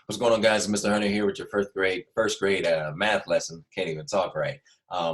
What's going on, guys? Mr. Hunter here with your first grade math lesson. Can't even talk right.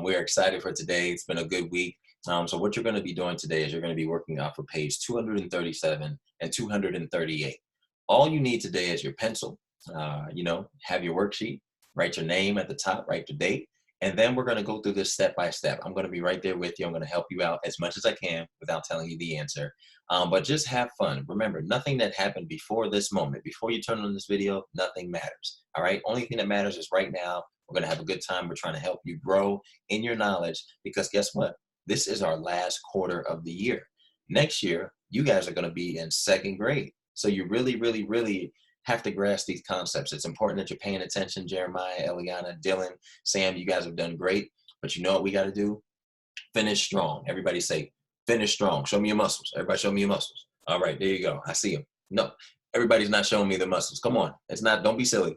We're excited for today. It's been a good week. So what you're going to be doing today is you're going to be working off of page 237 and 238. All you need today is your pencil. Have your worksheet. Write your name at the top. Write the date. And then we're going to go through this step by step. I'm going to be right there with you. I'm going to help you out as much as I can without telling you the answer. But just have fun. Remember, nothing that happened before this moment, before you turn on this video, nothing matters. All right? Only thing that matters is right now. We're going to have a good time. We're trying to help you grow in your knowledge because guess what? This is our last quarter of the year. Next year, you guys are going to be in second grade. So you really, really, really have to grasp these concepts. It's important that you're paying attention. Jeremiah, Eliana, Dylan, Sam, you guys have done great. But you know what we got to do? Finish strong. Everybody say, finish strong. Show me your muscles. Everybody show me your muscles. All right, there you go. I see them. No, everybody's not showing me the muscles. Come on. It's not, don't be silly.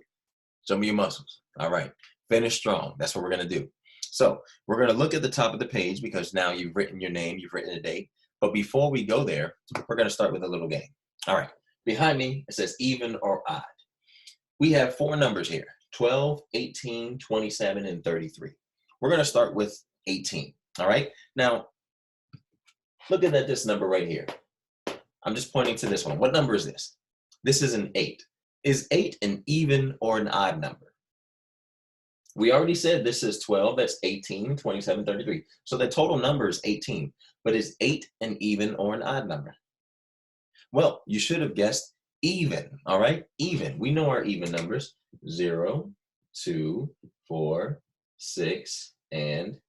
Show me your muscles. All right. Finish strong. That's what we're going to do. So we're going to look at the top of the page because now you've written your name, you've written a date. But before we go there, we're going to start with a little game. All right. Behind me, it says even or odd. We have four numbers here, 12, 18, 27, and 33. We're going to start with 18. All right. Now, looking at this number right here, I'm just pointing to this one. What number is this? This is an 8. Is 8 an even or an odd number? We already said this is 12, that's 18, 27, 33. So the total number is 18. But is 8 an even or an odd number? Well, you should have guessed even, all right? Even. We know our even numbers, 0, 2, 4, 6, and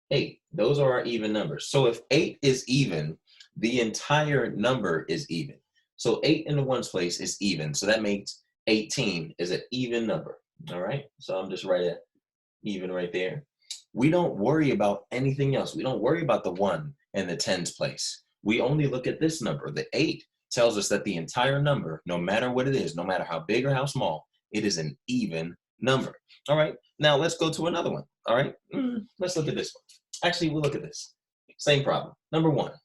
8. Those are our even numbers. So if 8 is even, the entire number is even. So 8 in the ones place is even. So that makes 18 is an even number, all right? So I'm just writing even right there. We don't worry about anything else. We don't worry about the 1 and the tens place. We only look at this number, the 8. Tells us that the entire number, no matter what it is, no matter how big or how small, it is an even number. All right, now let's go to another one. All right, let's look at this one. Actually, we'll look at this. Same problem. Number 1, is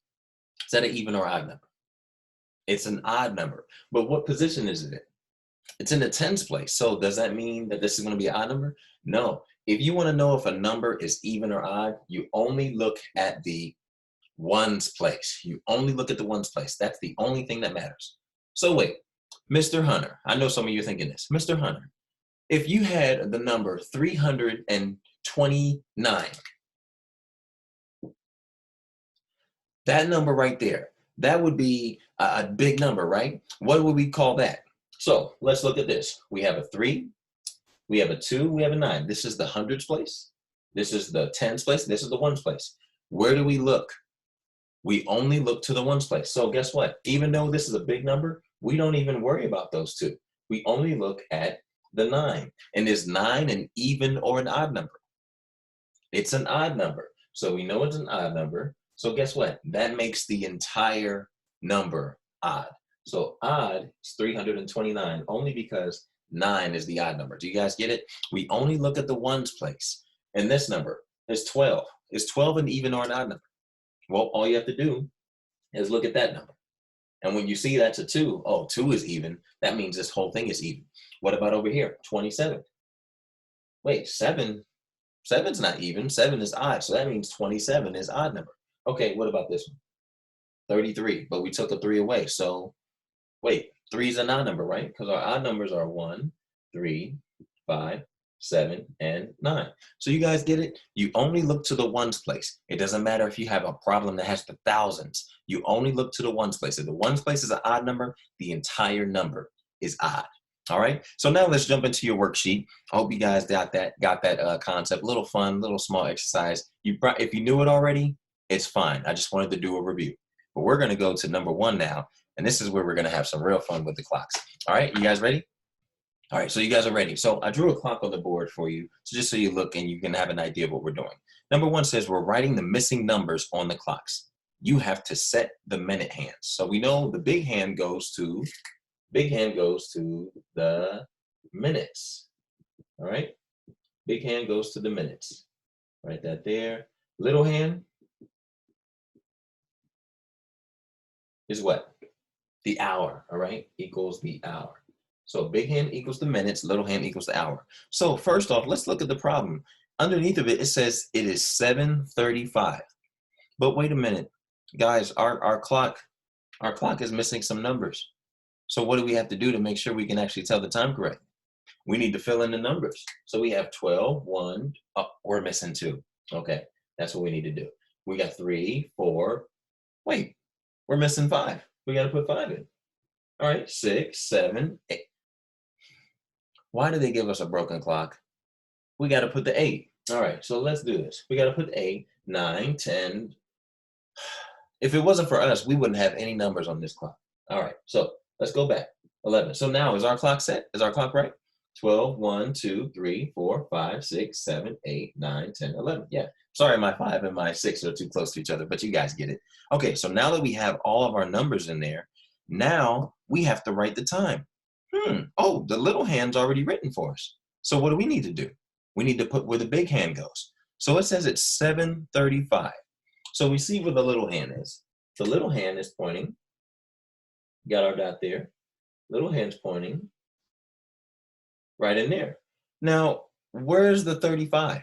that an even or odd number? It's an odd number, but what position is it in? It's in the tens place. So does that mean that this is going to be an odd number? No. If you want to know if a number is even or odd, you only look at the ones place. You only look at the ones place. That's the only thing that matters. So wait, Mr. Hunter, I know some of you are thinking this. Mr. Hunter, if you had the number 329, that number right there, that would be a big number, right? What would we call that? So let's look at this. We have a 3, we have a 2, we have a 9. This is the hundreds place. This is the tens place. This is the ones place. Where do we look? We only look to the ones place. So guess what? Even though this is a big number, we don't even worry about those two. We only look at the 9. And is 9 an even or an odd number? It's an odd number. So we know it's an odd number. So guess what? That makes the entire number odd. So odd is 329 only because 9 is the odd number. Do you guys get it? We only look at the ones place. And this number is 12. Is 12 an even or an odd number? Well, all you have to do is look at that number. And when you see that's a 2, oh, 2 is even. That means this whole thing is even. What about over here? 27. Wait, 7. 7's not even. 7 is odd. So that means 27 is odd number. Okay, what about this one? 33. But we took a 3 away. So wait, 3 is an odd number, right? Because our odd numbers are 1, 3, 5, 7, and 9. So you guys get it? You only look to the ones place. It doesn't matter if you have a problem that has the thousands. You only look to the ones place. If the ones place is an odd number, the entire number is odd. All right. So now let's jump into your worksheet. I hope you guys got that concept. Little fun, little small exercise. If you knew it already, it's fine. I just wanted to do a review. But we're going to go to number 1 now, and this is where we're going to have some real fun with the clocks. All right. You guys ready? All right, so you guys are ready. So I drew a clock on the board for you, so just so you look and you can have an idea of what we're doing. Number 1 says we're writing the missing numbers on the clocks. You have to set the minute hands. So we know the big hand goes to the minutes. All right, big hand goes to the minutes. Write that there. Little hand is what? The hour, all right, equals the hour. So big hand equals the minutes, little hand equals the hour. So first off, let's look at the problem. Underneath of it, it says it is 7:35. But wait a minute, guys, our clock is missing some numbers. So what do we have to do to make sure we can actually tell the time correct? We need to fill in the numbers. So we have 12, 1, oh, we're missing 2. Okay, that's what we need to do. We got 3, 4, wait, we're missing 5. We got to put 5 in. All right, 6, 7, 8. Why do they give us a broken clock? We got to put the 8. All right, so let's do this. We got to put 8, 9, 10. If it wasn't for us, we wouldn't have any numbers on this clock. All right, so let's go back. 11. So now is our clock set? Is our clock right? 12, 1, 2, 3, 4, 5, 6, 7, 8, 9, 10, 11. Yeah. Sorry, my 5 and my 6 are too close to each other, but you guys get it. Okay, so now that we have all of our numbers in there, now we have to write the time. Oh, the little hand's already written for us. So what do we need to do? We need to put where the big hand goes. So it says it's 7:35. So we see where the little hand is. The little hand is pointing. Got our dot there. Little hand's pointing right in there. Now, where's the 35?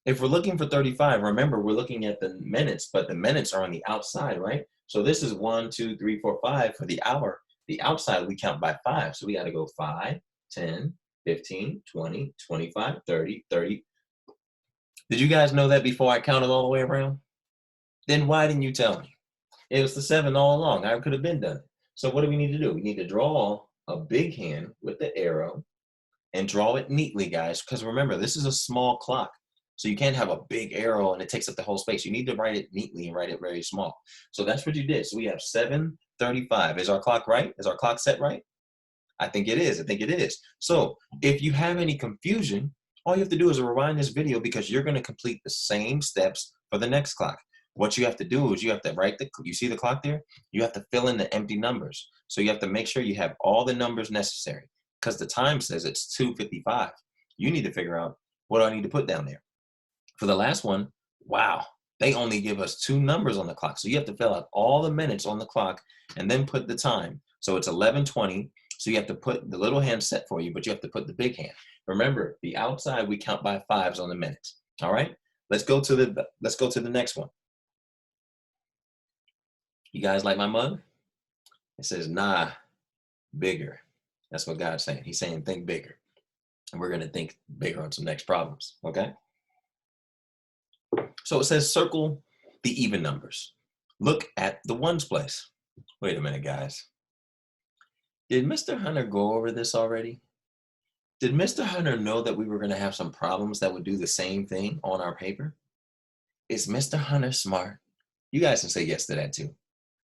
If we're looking for 35, remember we're looking at the minutes, but the minutes are on the outside, right? So this is 1, 2, 3, 4, 5 for the hour. The outside we count by 5. So we got to go 5, 10, 15, 20, 25, 30, 30. Did you guys know that before I counted all the way around? Then why didn't you tell me? It was the 7 all along. I could have been done it. So what do we need to do? We need to draw a big hand with the arrow and draw it neatly, guys, because remember, this is a small clock. So you can't have a big arrow and it takes up the whole space. You need to write it neatly and write it very small. So that's what you did. So we have 7:35. Is our clock right? Is our clock set right? I think it is. I think it is. So if you have any confusion, all you have to do is rewind this video because you're going to complete the same steps for the next clock. What you have to do is you have to write you see the clock there? You have to fill in the empty numbers. So you have to make sure you have all the numbers necessary because the time says it's 2:55. You need to figure out what do I need to put down there. For the last one, wow, they only give us 2 numbers on the clock. So you have to fill out all the minutes on the clock and then put the time. So it's 11:20. So you have to put the little hand set for you, but you have to put the big hand. Remember, the outside we count by 5s on the minutes. All right, let's go to the next one. You guys like my mug? It says, nah, bigger. That's what God's saying. He's saying, think bigger. And we're going to think bigger on some next problems, okay? So it says, circle the even numbers. Look at the ones place. Wait a minute, guys. Did Mr. Hunter go over this already? Did Mr. Hunter know that we were going to have some problems that would do the same thing on our paper? Is Mr. Hunter smart? You guys can say yes to that too.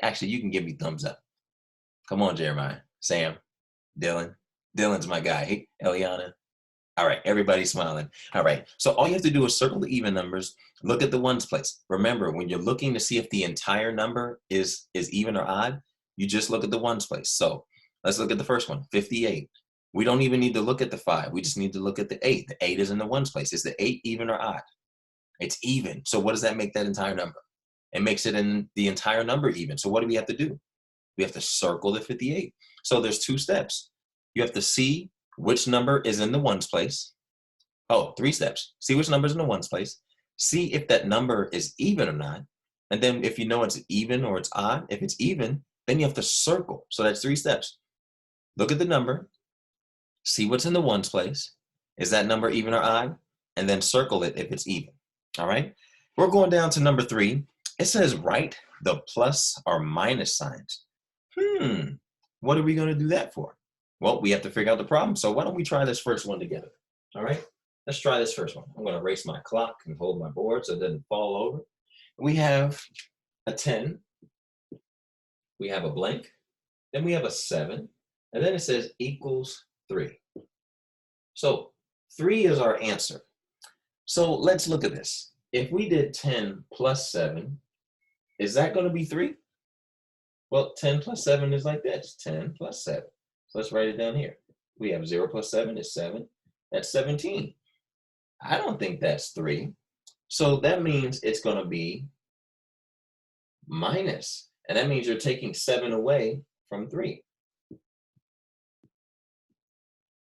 Actually, you can give me thumbs up. Come on, Jeremiah, Sam, Dylan. Dylan's my guy. Hey, Eliana. All right, everybody's smiling. All right, so all you have to do is circle the even numbers, look at the ones place. Remember, when you're looking to see if the entire number is even or odd, you just look at the ones place. So let's look at the first one, 58. We don't even need to look at the 5. We just need to look at the 8. The 8 is in the ones place. Is the 8 even or odd? It's even. So what does that make that entire number? It makes it in the entire number even. So what do we have to do? We have to circle the 58. So there's 2 steps. You have to see which number is in the ones place. Oh, 3 steps. See which number is in the ones place. See if that number is even or not. And then if you know it's even or it's odd, if it's even, then you have to circle. So that's 3 steps. Look at the number. See what's in the ones place. Is that number even or odd? And then circle it if it's even. All right. We're going down to number 3. It says write the plus or minus signs. What are we going to do that for? Well, we have to figure out the problem. So why don't we try this first one together? All right, let's try this first one. I'm going to erase my clock and hold my board so it doesn't fall over. We have a 10. We have a blank. Then we have a 7. And then it says equals 3. So 3 is our answer. So let's look at this. If we did 10 plus 7, is that going to be 3? Well, 10 plus 7 is like this, 10 plus 7. So let's write it down here. We have 0 plus 7 is 7. That's 17. I don't think that's 3. So that means it's going to be minus. And that means you're taking 7 away from 3.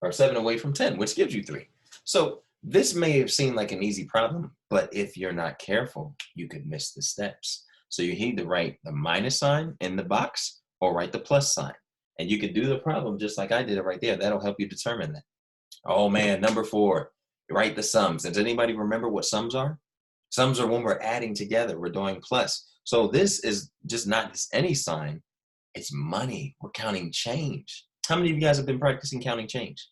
or 7 away from 10, which gives you 3. So this may have seemed like an easy problem, but if you're not careful, you could miss the steps. So you need to write the minus sign in the box or write the plus sign. And you could do the problem just like I did it right there. That'll help you determine that. Oh man, number 4, write the sums. Does anybody remember what sums are? Sums are when we're adding together, we're doing plus. So this is just not just any sign, it's money. We're counting change. How many of you guys have been practicing counting change?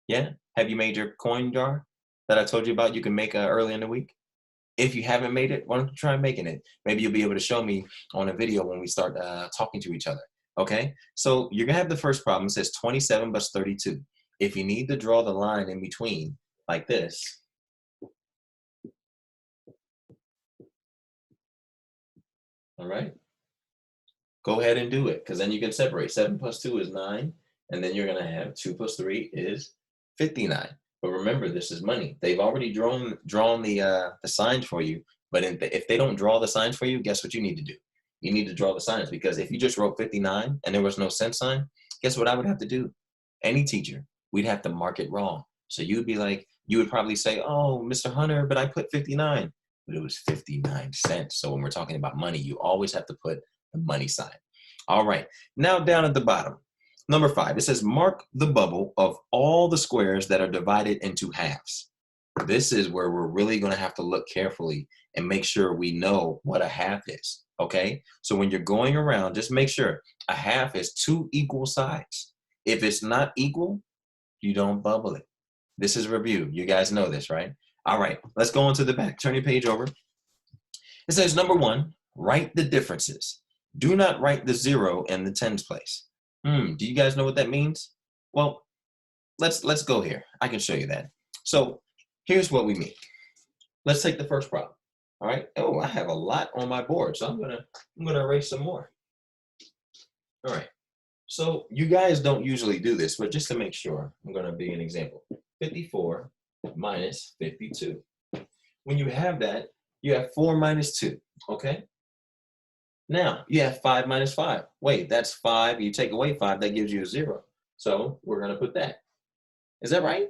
Yeah? Have you made your coin jar that I told you about you can make early in the week? If you haven't made it, why don't you try making it? Maybe you'll be able to show me on a video when we start talking to each other. Okay? So you're going to have the first problem. It says 27 plus 32. If you need to draw the line in between like this, all right, go ahead and do it because then you can separate. 7 plus 2 is 9, and then you're going to have 2 plus 3 is 59. But remember, this is money. They've already drawn the signs for you, but if they don't draw the signs for you, guess what you need to do? You need to draw the signs, because if you just wrote 59 and there was no cent sign, guess what I would have to do? Any teacher, we'd have to mark it wrong. So you'd be like, you would probably say, oh, Mr. Hunter, but I put 59. But it was 59 cents. So when we're talking about money, you always have to put the money sign. All right, now down at the bottom, number 5, it says mark the bubble of all the squares that are divided into halves. This is where we're really going to have to look carefully and make sure we know what a half is, okay? So when you're going around, just make sure a half is 2 equal sides. If it's not equal, you don't bubble it. This is review. You guys know this, right? All right, let's go on to the back. Turn your page over. It says, number 1, write the differences. Do not write the 0 in the tens place. Do you guys know what that means? Well, let's go here. I can show you that. So here's what we mean. Let's take the first problem. All right. Oh, I have a lot on my board, so I'm gonna erase some more. All right. So you guys don't usually do this, but just to make sure, I'm gonna be an example. 54 minus 52. When you have that, you have 4 minus 2. Okay. Now you have 5 minus 5. Wait, that's 5. You take away 5, that gives you a 0. So we're gonna put that. Is that right?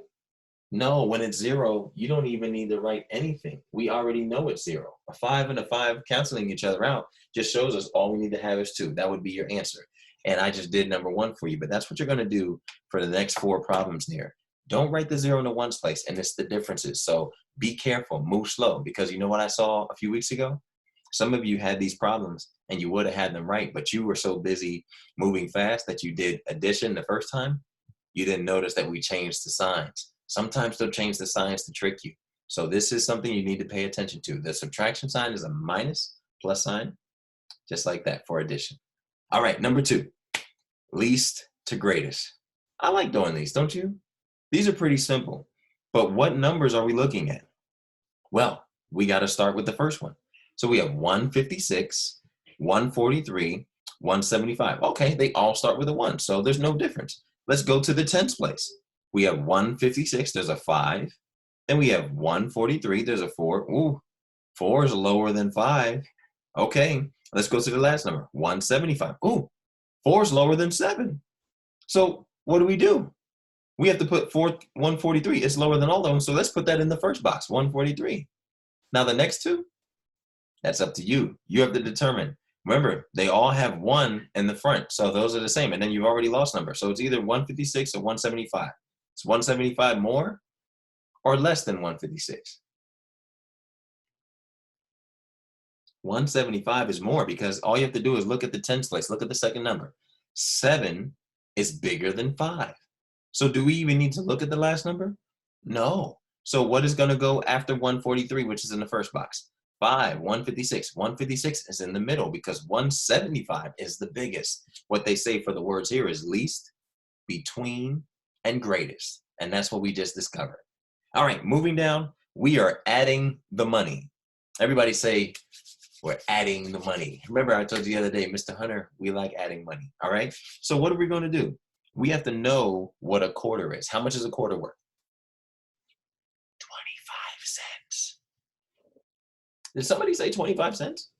No, when it's 0, you don't even need to write anything. We already know it's 0. A 5 and a 5 canceling each other out just shows us all we need to have is 2. That would be your answer. And I just did number 1 for you, but that's what you're going to do for the next 4 problems there. Don't write the 0 in the ones place, and it's the differences. So be careful, move slow, because you know what I saw a few weeks ago? Some of you had these problems and you would have had them right, but you were so busy moving fast that you did addition the first time. You didn't notice that we changed the signs. Sometimes they'll change the signs to trick you. So this is something you need to pay attention to. The subtraction sign is a minus, plus sign, just like that for addition. All right, number 2, least to greatest. I like doing these, don't you? These are pretty simple, but what numbers are we looking at? Well, we got to start with the first one. So we have 156, 143, 175. Okay, they all start with a 1, so there's no difference. Let's go to the tens place. We have 156, there's a 5. Then we have 143, there's a 4. Ooh, 4 is lower than 5. Okay, let's go to the last number, 175. Ooh, 4 is lower than 7. So what do? We have to put 143. It's lower than all of them, so let's put that in the first box, 143. Now the next 2, that's up to you. You have to determine. Remember, they all have 1 in the front, so those are the same. And then you've already lost number. So it's either 156 or 175. Is 175 more or less than 156? 175 is more, because all you have to do is look at the tens place. Look at the second number. 7 is bigger than 5. So do we even need to look at the last number? No. So what is going to go after 143, which is in the first box? 5, 156. 156 is in the middle because 175 is the biggest. What they say for the words here is least, between, and greatest. And that's what we just discovered. All right, moving down, we are adding the money. Everybody say, we're adding the money. Remember I told you the other day, Mr. Hunter, we like adding money. All right, so what are we going to do? We have to know what a quarter is. How much is a quarter worth? 25 cents. Did somebody say 25 cents?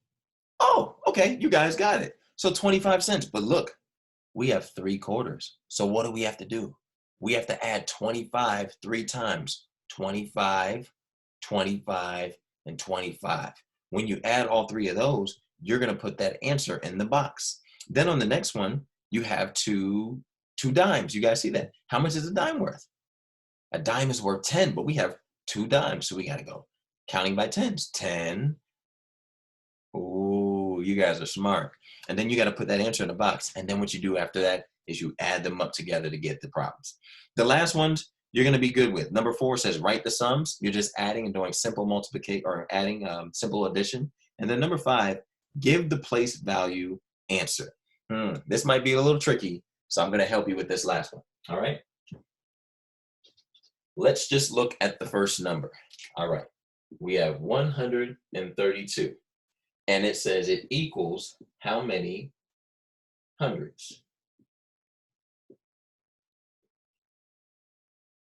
Oh, okay, you guys got it. So 25 cents, but look, we have 3 quarters. So what do we have to do? we have to add 25 3 times. 25, 25, and 25. When you add all three of those, you're going to put that answer in the box. Then on the next one, you have two dimes. You guys see that? How much is a dime worth? A dime is worth 10, but we have 2 dimes, so we got to go counting by tens. 10. Ooh, you guys are smart. And then you got to put that answer in the box. And then what you do after that is you add them up together to get the problems. The last ones you're going to be good with. Number 4 says write the sums. You're just adding and doing simple multiplication or adding simple addition. And then number 5, give the place value answer. This might be a little tricky, so I'm going to help you with this last one. All right. Let's just look at the first number. All right. We have 132. And it says it equals how many hundreds?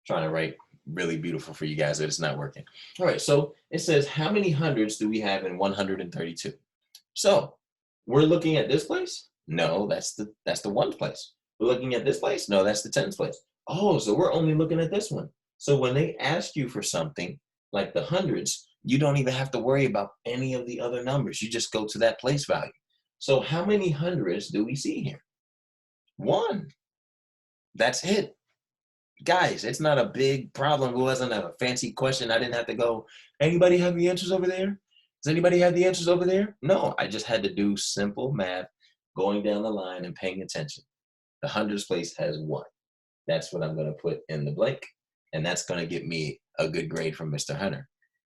Trying to write really beautiful for you guys, but it's not working. All right, so it says how many hundreds do we have in 132? So we're looking at this place? No, that's the ones place. We're looking at this place? No, that's the tens place. Oh, so we're only looking at this one. So when they ask you for something like the hundreds, you don't even have to worry about any of the other numbers. You just go to that place value. So how many hundreds do we see here? 1. That's it. Guys, it's not a big problem. It wasn't a fancy question. I didn't have to go, anybody have the answers over there? Does anybody have the answers over there? No, I just had to do simple math, going down the line and paying attention. The hundreds place has 1. That's what I'm going to put in the blank. And that's going to get me a good grade from Mr. Hunter.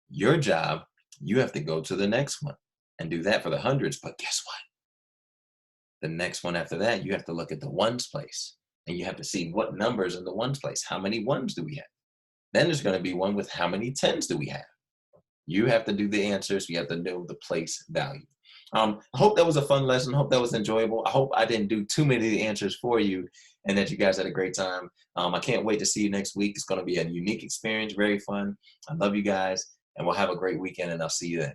Your job, you have to go to the next one and do that for the hundreds. But guess what? The next one after that, you have to look at the ones place. And you have to see what numbers in the ones place. How many ones do we have? Then there's going to be one with how many tens do we have? You have to do the answers. You have to know the place value. I hope that was a fun lesson. I hope that was enjoyable. I hope I didn't do too many of the answers for you and that you guys had a great time. I can't wait to see you next week. It's going to be a unique experience, very fun. I love you guys, and we'll have a great weekend, and I'll see you then.